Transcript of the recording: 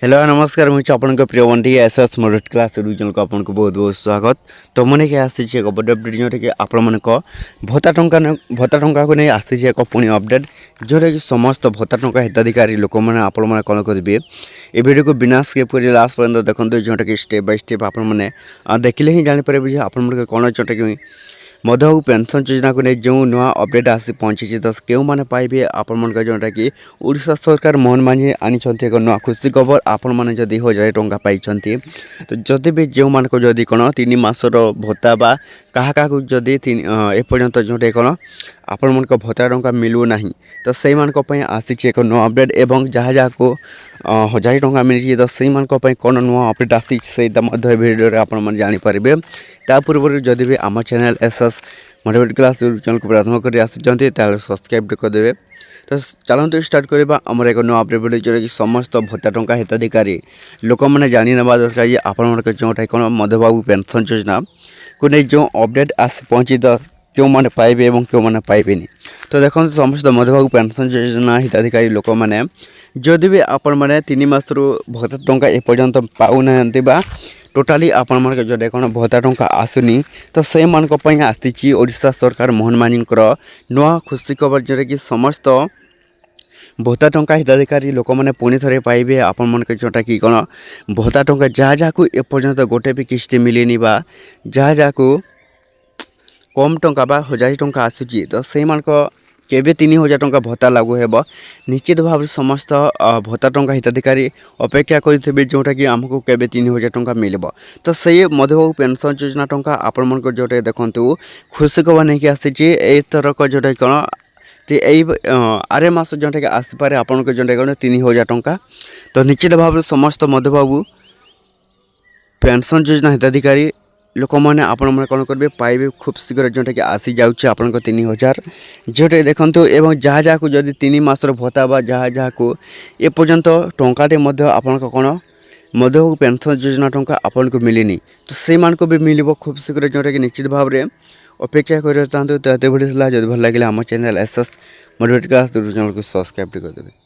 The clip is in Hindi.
हेलो नमस्कार मुझे आपन प्रिय Bunty SS model class YouTube को आपन को बहुत बहुत स्वागत। तो मैंने के आसी एक बड़ अपडेट जोटे कि आपण मन को भत्ता टंका को नहीं आसी एक पुणी अपडेट जोटे कि समस्त भत्ता टंका हिताधिकारी लोक मैंने आपण मैंने कौन करेंगे ये वीडियो को बिना स्किप कर लास्ट पर्यंत देखते जोटे कि स्टेप बाय स्टेप आपण मैंने देखिले ही जानीपर आपण कौन जोटे कि मधुबाबू पेंशन योजना को नहीं जो नुआ अपडेट आसी पहुंची तो क्यों मैंने पाइबे आपण जोटा कि ओडिशा सरकार मोहन मांझी आनी एक नुआ खुशी खबर आपण मैंने जदि 1000 टंका पाई तो जदि भी जो मान को जदि कौन 3 मासर भत्ता बा क्या जदि एपर्यंत जोटे कौन आपण मन को भत्ता टंका मिलू ना तो से आसी एक नुआ अपडेट एवं जहाँ जहाँ को 1000 टंका मिली तो से कौन नुआ अपडेट आसी भिडियो आपण जानीपारे ता पूर्व जदि भी आम channel SS motivate class channel को प्रारंभ कर आसी सब्सक्राइब करदे। तो चलते स्टार्ट करवा आमर एक नुआ अपडेट वीडियो जो कि समस्त भत्ता टंका हिताधिकारी लोक मैंने जानी ना दरकार ये आपण जोटा कौन मधुबाबू पेंशन योजना को नहीं जो अपडेट आस पहुँची तो क्यों मैंने पाइबे और क्यों मैंने पाइबे। तो देखो समस्त मधुबाबू पेंशन योजना हिताधिकारी लोक मैंने जदि भी आपण मैंने 3 मासर भत्ता टंका एपर्यंत पाऊना टोटाली आपण मन जो कौन भत्ता टंका आसुनी तो से आसी ओडिशा सरकार मोहन मांझी नुआ खुशी खबर जोटा कि समस्त भत्ता टंका हिताधिकारी लोक मैंने पुणी थे पाइबे आपण मन जोटा कि कौन भत्ता टंका जहाँ जहाँ को एपर्यंत गोटे भी किस्ती मिलनी बा जहाँ जहाँ को कम टंका बा 1000 टंका आसूची तो से केबे 3000 टंका भत्ता लागू हेब निश्चित भाव समस्त भत्ता टंका हिताधिकारी अपेक्षा करेंगे जोटा कि आमको केबे 3000 टंका मिल तो से मधुबाबू पेंशन योजना टंका आपण मन जोटे देखु खुशी खबर नहीं आसी एथरक जोटा कौन आरे मास जोटा कि आसपे आपण जोटा कौन 3000 टंका तो निश्चित भाव समस्त मधुबाबू पेंशन योजना हिताधिकारी लोक मैंने आपण मैंने कौन करेंगे पाइबे खूब शीघ्र जोटा कि आसी जाऊँचे आपण 3000 जोटे देखु एवं जहाँ जहाँ को जदि 3 मासर भत्ता बा जहाँ जहाँ को एपर्यंत टंकाटे आपण कौन मधुबाबू पेंशन योजना टंका आपण को मिलनी तो से मान को भी मिल खूब शीघ्र जोटा कि निश्चित भाव में अपेक्षा कर तो भिडियो जब भल लगे आम channel SS motivate class channel को सब्सक्राइब कर देवे।